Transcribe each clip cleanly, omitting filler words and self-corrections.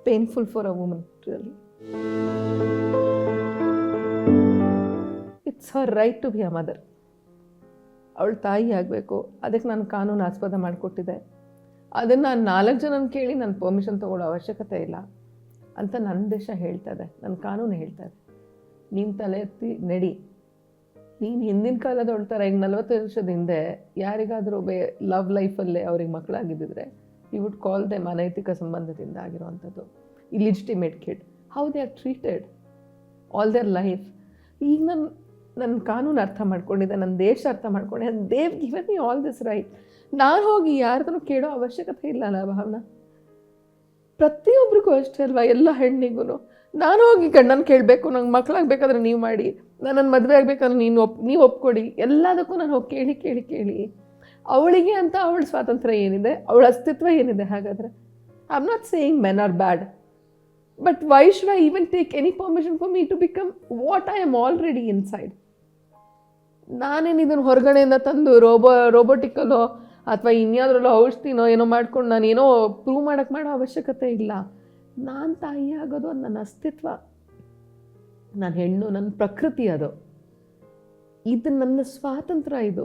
painful for a woman, really. It's her right to be a mother. ಅವಳು ತಾಯಿ ಆಗಬೇಕು, ಅದಕ್ಕೆ ನಾನು ಕಾನೂನು ಆಸ್ಪದ ಮಾಡಿಕೊಟ್ಟಿದ್ದೆ. ಅದನ್ನು ನಾನು 4 ಜನನ ಕೇಳಿ ನಾನು ಪರ್ಮಿಷನ್ ತೊಗೊಳ್ಳೋ ಅವಶ್ಯಕತೆ ಇಲ್ಲ ಅಂತ ನನ್ನ ದೇಶ ಹೇಳ್ತದೆ, ನನ್ನ ಕಾನೂನು ಹೇಳ್ತದೆ. ನೀನು ತಲೆ ಎತ್ತಿ ನಡಿ. ನೀನು ಹಿಂದಿನ ಕಾಲದವಳ ಥರ ಈಗ 40 ವರ್ಷದ ಹಿಂದೆ ಯಾರಿಗಾದರೂ ಲವ್ ಲೈಫಲ್ಲೇ ಅವ್ರಿಗೆ ಮಕ್ಕಳಾಗಿದ್ದಿದ್ರೆ ಯು ವುಡ್ ಕಾಲ್ ದೆಮ್ ಅನೈತಿಕ ಸಂಬಂಧದಿಂದ ಆಗಿರೋವಂಥದ್ದು, illegitimate kid. How they are treated all their life. ಈಗ ನನ್ನ ಕಾನೂನು ಅರ್ಥ ಮಾಡ್ಕೊಂಡಿದ್ದೆ, ನನ್ನ ದೇಶ ಅರ್ಥ ಮಾಡ್ಕೊಂಡೆ. They've given me all this right. ನಾನು ಹೋಗಿ ಯಾರ್ದೂ ಕೇಳೋ ಅವಶ್ಯಕತೆ ಇಲ್ಲ ಅಲ್ಲ ಭಾವನಾ. ಪ್ರತಿಯೊಬ್ಬರಿಗೂ ಅಷ್ಟೇ ಅಲ್ವಾ, ಎಲ್ಲ ಹೆಣ್ಣಿಗೂ. ನಾನು ಹೋಗಿ ಗಂಡನ ಕೇಳಬೇಕು, ನಂಗೆ ಮಕ್ಕಳಾಗಬೇಕಾದ್ರೆ ನೀವು ಮಾಡಿ, ನನ್ನ ಮದುವೆ ಆಗಬೇಕಾದ್ರೆ ನೀವು ಒಪ್ಕೊಡಿ, ಎಲ್ಲದಕ್ಕೂ ನಾನು ಹೋಗಿ ಕೇಳಿ ಅವಳಿಗೆ ಅಂತ ಅವಳ ಸ್ವಾತಂತ್ರ್ಯ ಏನಿದೆ, ಅವಳ ಅಸ್ತಿತ್ವ ಏನಿದೆ. ಹಾಗಾದರೆ I am not saying men are bad, but why should I even take any permission for me to become what I am already inside? ನಾನೇನು ಇದನ್ನು ಹೊರಗಡೆಯಿಂದ ತಂದು ರೋಬೋಟಿಕಲ್ಲೋ ಅಥವಾ ಇನ್ಯಾವುದ್ರಲ್ಲೋ ಔಷಧಿನೋ ಏನೋ ಮಾಡ್ಕೊಂಡು ನಾನೇನೋ ಪ್ರೂವ್ ಮಾಡೋ ಅವಶ್ಯಕತೆ ಇಲ್ಲ. ನಾನು ತಾಯಿ ಆಗೋದು ಅದು ನನ್ನ ಅಸ್ತಿತ್ವ, ನಾನು ಹೆಣ್ಣು, ನನ್ನ ಪ್ರಕೃತಿ ಅದು. ಇದು ನನ್ನ ಸ್ವಾತಂತ್ರ್ಯ, ಇದು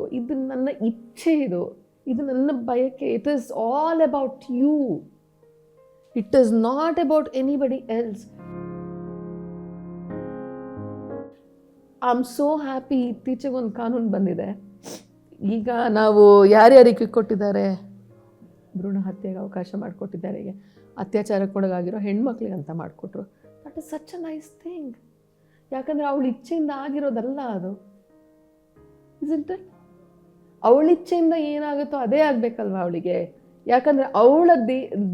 ನನ್ನ ಇಚ್ಛೆ, ಇದು ನನ್ನ ಬಯಕೆ. It is all about you. It is not about anybody else. I am so happy. ಇತ್ತೀಚೆಗೆ ಒಂದು ಕಾನೂನು ಬಂದಿದೆ. ಈಗ ನಾವು ಯಾರ್ಯಾರಿಗೆ ಕೊಟ್ಟಿದ್ದಾರೆ, ಭ್ರೂಣ ಹತ್ಯೆಗೆ ಅವಕಾಶ ಮಾಡಿಕೊಟ್ಟಿದ್ದಾರೆ, ಈಗ ಅತ್ಯಾಚಾರಕ್ಕೊಳಗಾಗಿರೋ ಹೆಣ್ಮಕ್ಳಿಗೆ ಅಂತ ಮಾಡಿಕೊಟ್ರು. That is such a nice thing. ಯಾಕಂದರೆ ಅವಳ ಇಚ್ಛೆಯಿಂದ ಆಗಿರೋದಲ್ಲ ಅದು. Isn't it? ಅವಳ ಇಚ್ಛೆಯಿಂದ ಏನಾಗುತ್ತೋ ಅದೇ ಆಗಬೇಕಲ್ವ ಅವಳಿಗೆ. ಯಾಕಂದರೆ ಅವಳ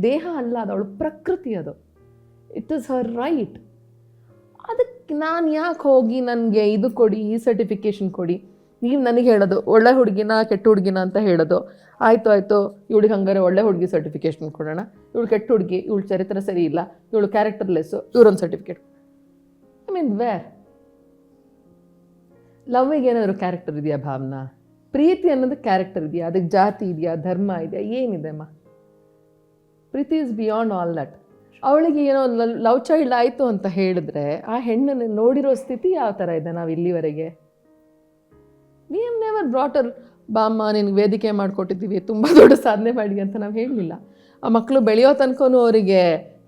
ದೇಹ ಅಲ್ಲ ಅದು, ಅವಳ ಪ್ರಕೃತಿ ಅದು. It is her right. ಅದಕ್ಕೆ ನಾನು ಯಾಕೆ ಹೋಗಿ ನನಗೆ ಇದು ಕೊಡಿ, ಈ ಸರ್ಟಿಫಿಕೇಷನ್ ಕೊಡಿ, ನೀವು ನನಗೆ ಹೇಳೋದು ಒಳ್ಳೆ ಹುಡುಗಿನ ಕೆಟ್ಟ ಹುಡುಗಿನ ಅಂತ ಹೇಳೋದು. ಆಯಿತು ಇವಳಿಗೆ ಹಂಗಾರೆ ಒಳ್ಳೆ ಹುಡುಗಿ ಸರ್ಟಿಫಿಕೇಷನ್ ಕೊಡೋಣ, ಇವಳು ಕೆಟ್ಟ ಹುಡುಗಿ, ಇವಳು ಚರಿತ್ರೆ ಸರಿ ಇಲ್ಲ, ಇವಳು ಕ್ಯಾರೆಕ್ಟರ್ಲೆಸ್ಸು, ಇವರೊಂದು ಸರ್ಟಿಫಿಕೇಟ್. I mean where? ಲವ್ವಿಗೆ ಏನಾದರೂ ಕ್ಯಾರೆಕ್ಟರ್ ಇದೆಯಾ ಭಾವನಾ? ಪ್ರೀತಿ ಅನ್ನೋದು ಕ್ಯಾರೆಕ್ಟರ್ ಇದೆಯಾ? ಅದಕ್ಕೆ ಜಾತಿ ಇದೆಯಾ, ಧರ್ಮ ಇದೆಯಾ, ಏನಿದೆ ಅಮ್ಮ? ಪ್ರೀತಿ ಇಸ್ ಬಿಯಾಂಡ್ ಆಲ್ ದಟ್. ಅವಳಿಗೆ ಏನೋ ಲವ್ ಚೈಲ್ಡ್ ಆಯಿತು ಅಂತ ಹೇಳಿದ್ರೆ ಆ ಹೆಣ್ಣನ್ನು ನೋಡಿರೋ ಸ್ಥಿತಿ ಯಾವ ಥರ ಇದೆ ನಾವು ಇಲ್ಲಿವರೆಗೆ? ವಿ ಹ್ಯಾವ್ ನೆವರ್ ಬ್ರಾಟ್ ಅರ್, ಬಾಮ್ಮ ನಿನಗೆ ವೇದಿಕೆ ಮಾಡಿಕೊಟ್ಟಿದ್ದೀವಿ, ತುಂಬ ದೊಡ್ಡ ಸಾಧನೆ ಮಾಡಿ ಅಂತ ನಾವು ಹೇಳಲಿಲ್ಲ. ಆ ಮಕ್ಕಳು ಬೆಳೆಯೋ ತನಕನೂ ಅವರಿಗೆ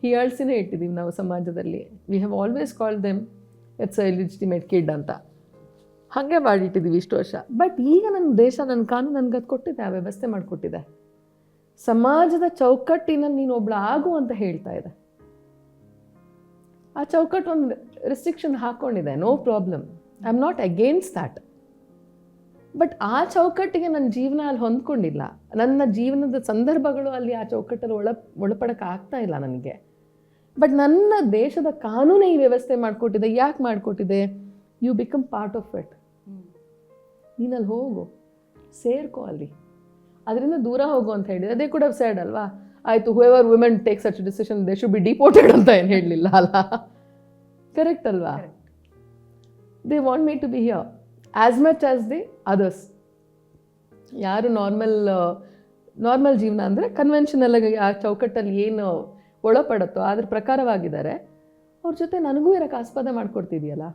ಹೀಯಾಳ್ಸಿನೇ ಇಟ್ಟಿದ್ದೀವಿ ನಾವು ಸಮಾಜದಲ್ಲಿ. We have always called them it's a illegitimate kid ಅಂತ. ಹಾಗೆ ಮಾಡಿಟ್ಟಿದ್ದೀವಿ ಇಷ್ಟು ವರ್ಷ. ಬಟ್ ಈಗ ನನ್ನ ದೇಶ, ನನ್ನ ಕಾನೂನು ನನಗೆ ಅದು ಕೊಟ್ಟಿದೆ, ಆ ವ್ಯವಸ್ಥೆ ಮಾಡಿಕೊಟ್ಟಿದೆ. ಸಮಾಜದ ಚೌಕಟ್ಟಿನಲ್ಲಿ ನೀನು ಒಬ್ಳು ಆಗು ಅಂತ ಹೇಳ್ತಾ ಇದೆ. ಆ ಚೌಕಟ್ಟು ಒಂದು ರೆಸ್ಟ್ರಿಕ್ಷನ್ ಹಾಕ್ಕೊಂಡಿದೆ, no problem, I am not against that. But ಆ ಚೌಕಟ್ಟಿಗೆ ನನ್ನ ಜೀವನ ಅಲ್ಲಿ ಹೊಂದ್ಕೊಂಡಿಲ್ಲ. ನನ್ನ ಜೀವನದ ಸಂದರ್ಭಗಳು ಅಲ್ಲಿ ಆ ಚೌಕಟ್ಟಲ್ಲಿ ಒಳಪಡಕ್ಕೆ ಆಗ್ತಾ ಇಲ್ಲ ನನಗೆ. ಬಟ್ ನನ್ನ ದೇಶದ ಕಾನೂನೇ ಈ ವ್ಯವಸ್ಥೆ ಮಾಡಿಕೊಟ್ಟಿದೆ. ಯಾಕೆ ಮಾಡಿಕೊಟ್ಟಿದೆ? You become part of it. ನೀನಲ್ಲಿ ಹೋಗು, ಸೇರ್ಕೋ ಅಲ್ಲಿ, ಅದರಿಂದ ದೂರ ಹೋಗು ಅಂತ ಹೇಳಿದೆ. ಅದೇ ಕೂಡ ಸ್ಯಾಡ್ ಅಲ್ವಾ? ಆಯಿತು, whoever women take such decision they should be deported ಅಂತ ಏನು ಹೇಳಲಿಲ್ಲ ಅಲ್ಲ? ಕರೆಕ್ಟ್ ಅಲ್ವಾ? They want me to be here as much as the others. ಯಾರು ನಾರ್ಮಲ್ ಜೀವನ ಅಂದರೆ ಕನ್ವೆನ್ಷನಲ್ ಆಗಿ ಆ ಚೌಕಟ್ಟಲ್ಲಿ ಏನು ಒಳಪಡುತ್ತೋ ಅದ್ರ ಪ್ರಕಾರವಾಗಿದ್ದಾರೆ, ಅವ್ರ ಜೊತೆ ನನಗೂ ಇರೋಕ್ಕೆ ಆಸ್ಪದ ಮಾಡಿಕೊಡ್ತಿದೆಯಲ್ಲ,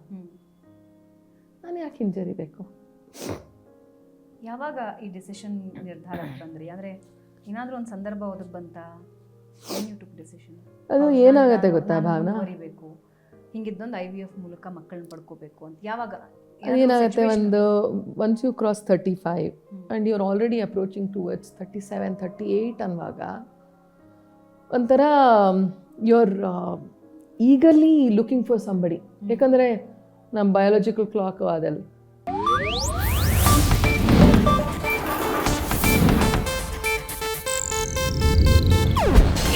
ನಾನು ಯಾಕೆ ಹಿಂಜರಿಬೇಕು? ಯಾವಾಗ ಈ ಡಿಸಿಷನ್ ನಿರ್ಧಾರ ಬಂದ್ರಿ? ಅಂದರೆ ಏನಾದರೂ ಒಂದು ಸಂದರ್ಭ ಒದಗಿ ಬಂತ? ಡಿಸಿಷನ್ ಅದು ಏನಾಗುತ್ತೆ ಗೊತ್ತಾ ಭಾವನಾ? ಬರಿಬೇಕು, ಹಿಂಗಿದ್ದೊಂದು IVF ಮೂಲಕ ಮಕ್ಕಳನ್ನ ಪಡ್ಕೋಬೇಕು ಅಂತ ಯಾವಾಗ ಏನಾಗುತ್ತೆ? Once you cross 35 and you are already approaching towards 37, 38 ಅನ್ನುವಾಗ ಒಂಥರ you are eagerly looking for somebody. ಯಾಕಂದರೆ ನಮ್ಮ ಬಯಾಲಜಿಕಲ್ ಕ್ಲಾಕ್ ಅದಲ್ಲ.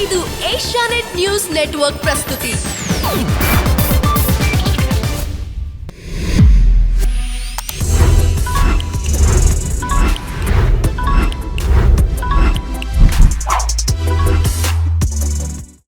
ಇದು ಏಷ್ಯಾನೆಟ್ ನ್ಯೂಸ್ ನೆಟ್ವರ್ಕ್ ಪ್ರಸ್ತುತಿ.